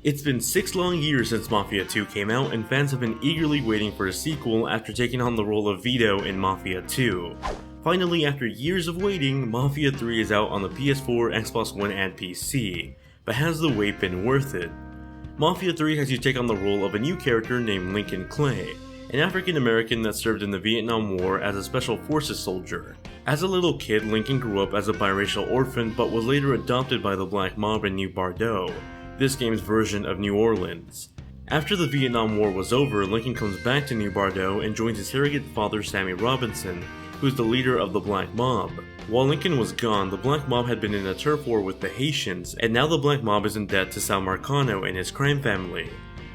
It's been 6 long years since Mafia 2 came out, and fans have been eagerly waiting for a sequel after taking on the role of Vito in Mafia 2. Finally, after years of waiting, Mafia 3 is out on the PS4, Xbox One, and PC, but has the wait been worth it? Mafia 3 has you take on the role of a new character named Lincoln Clay, an African American that served in the Vietnam War as a Special Forces soldier. As a little kid, Lincoln grew up as a biracial orphan but was later adopted by the Black Mob in New Bordeaux, this game's version of New Orleans. After the Vietnam War was over, Lincoln comes back to New Bordeaux and joins his surrogate father Sammy Robinson, who's the leader of the Black Mob. While Lincoln was gone, the Black Mob had been in a turf war with the Haitians, and now the Black Mob is in debt to Sal Marcano and his crime family.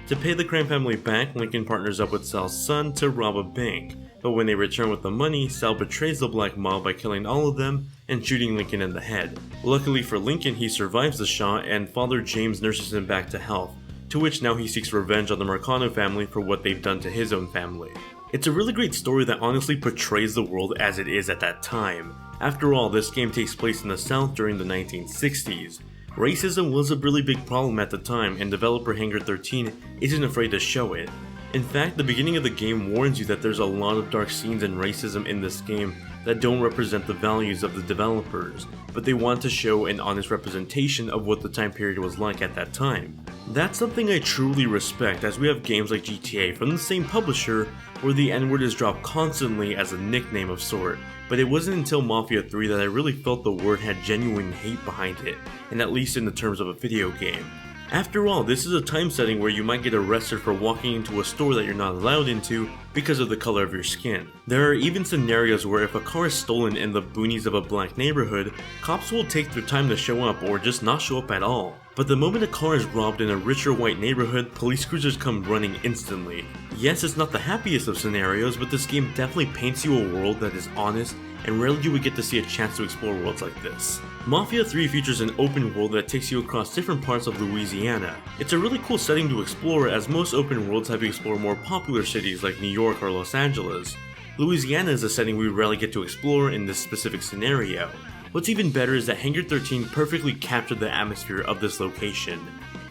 To pay the crime family back, Lincoln partners up with Sal's son to rob a bank, but when they return with the money, Sal betrays the Black Mob by killing all of them and shooting Lincoln in the head. Luckily for Lincoln, he survives the shot and Father James nurses him back to health, to which now he seeks revenge on the Marcano family for what they've done to his own family. It's a really great story that honestly portrays the world as it is at that time. After all, this game takes place in the South during the 1960s. Racism was a really big problem at the time, and developer Hangar 13 isn't afraid to show it. In fact, the beginning of the game warns you that there's a lot of dark scenes and racism in this game that don't represent the values of the developers, but they want to show an honest representation of what the time period was like at that time. That's something I truly respect, as we have games like GTA from the same publisher where the N-word is dropped constantly as a nickname of sort, but it wasn't until Mafia 3 that I really felt the word had genuine hate behind it, and at least in the terms of a video game. After all, this is a time setting where you might get arrested for walking into a store that you're not allowed into because of the color of your skin. There are even scenarios where if a car is stolen in the boonies of a black neighborhood, cops will take their time to show up or just not show up at all. But the moment a car is robbed in a richer white neighborhood, police cruisers come running instantly. Yes, it's not the happiest of scenarios, but this game definitely paints you a world that is honest, and rarely do we get to see a chance to explore worlds like this. Mafia 3 features an open world that takes you across different parts of Louisiana. It's a really cool setting to explore, as most open worlds have you explore more popular cities like New York or Los Angeles. Louisiana is a setting we rarely get to explore in this specific scenario. What's even better is that Hangar 13 perfectly captured the atmosphere of this location.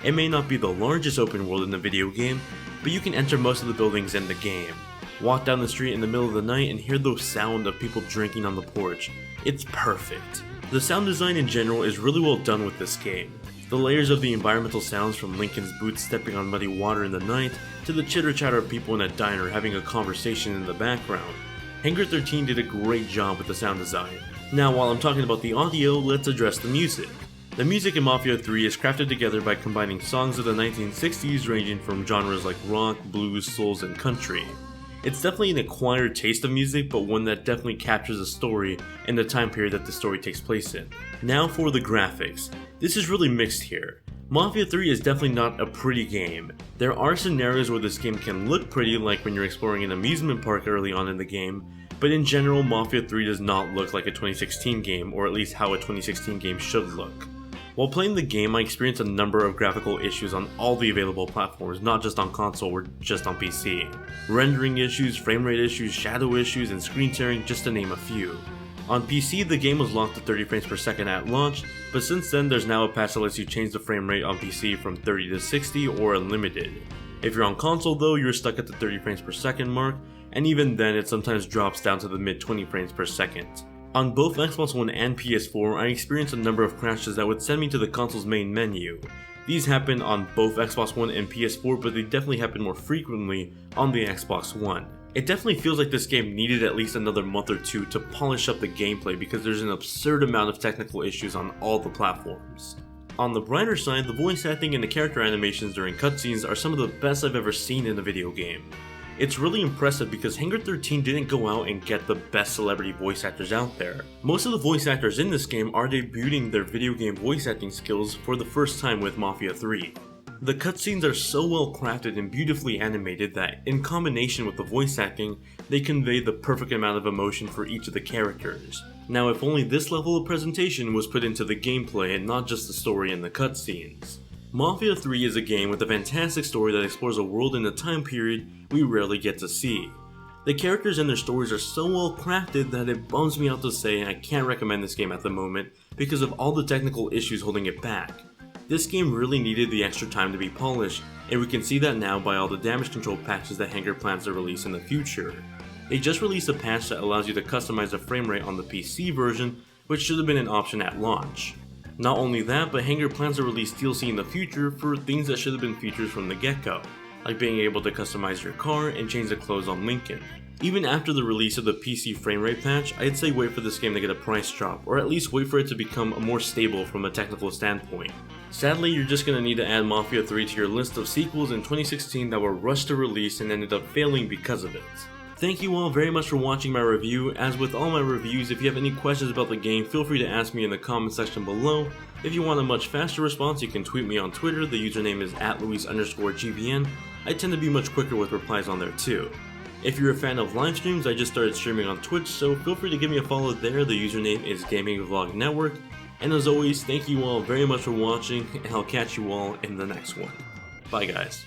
It may not be the largest open world in the video game, but you can enter most of the buildings in the game. Walk down the street in the middle of the night and hear the sound of people drinking on the porch. It's perfect. The sound design in general is really well done with this game. The layers of the environmental sounds, from Lincoln's boots stepping on muddy water in the night to the chitter chatter of people in a diner having a conversation in the background. Hangar 13 did a great job with the sound design. Now, while I'm talking about the audio, let's address the music. The music in Mafia 3 is crafted together by combining songs of the 1960s ranging from genres like rock, blues, souls, and country. It's definitely an acquired taste of music, but one that definitely captures the story and the time period that the story takes place in. Now for the graphics. This is really mixed here. Mafia 3 is definitely not a pretty game. There are scenarios where this game can look pretty, like when you're exploring an amusement park early on in the game, but in general, Mafia 3 does not look like a 2016 game, or at least how a 2016 game should look. While playing the game, I experienced a number of graphical issues on all the available platforms, not just on console or just on PC. Rendering issues, frame rate issues, shadow issues, and screen tearing, just to name a few. On PC, the game was locked to 30 frames per second at launch, but since then there's now a patch that lets you change the frame rate on PC from 30 to 60 or unlimited. If you're on console though, you're stuck at the 30 frames per second mark, and even then it sometimes drops down to the mid 20 frames per second. On both Xbox One and PS4, I experienced a number of crashes that would send me to the console's main menu. These happen on both Xbox One and PS4, but they definitely happen more frequently on the Xbox One. It definitely feels like this game needed at least another month or two to polish up the gameplay because there's an absurd amount of technical issues on all the platforms. On the brighter side, the voice acting and the character animations during cutscenes are some of the best I've ever seen in a video game. It's really impressive because Hangar 13 didn't go out and get the best celebrity voice actors out there. Most of the voice actors in this game are debuting their video game voice acting skills for the first time with Mafia 3. The cutscenes are so well crafted and beautifully animated that, in combination with the voice acting, they convey the perfect amount of emotion for each of the characters. Now, if only this level of presentation was put into the gameplay and not just the story and the cutscenes. Mafia 3 is a game with a fantastic story that explores a world in a time period we rarely get to see. The characters and their stories are so well crafted that it bums me out to say I can't recommend this game at the moment because of all the technical issues holding it back. This game really needed the extra time to be polished, and we can see that now by all the damage control patches that Hanger plans to release in the future. They just released a patch that allows you to customize the frame rate on the PC version, which should have been an option at launch. Not only that, but Hanger plans to release DLC in the future for things that should have been features from the get-go, like being able to customize your car and change the clothes on Lincoln. Even after the release of the PC frame rate patch, I'd say wait for this game to get a price drop, or at least wait for it to become more stable from a technical standpoint. Sadly, you're just gonna need to add Mafia 3 to your list of sequels in 2016 that were rushed to release and ended up failing because of it. Thank you all very much for watching my review. As with all my reviews, if you have any questions about the game, feel free to ask me in the comment section below. If you want a much faster response, you can tweet me on Twitter. The username is @Luis_GVN. I tend to be much quicker with replies on there too. If you're a fan of live streams, I just started streaming on Twitch, so feel free to give me a follow there. The username is Gaming Vlog Network. And as always, thank you all very much for watching, and I'll catch you all in the next one. Bye guys.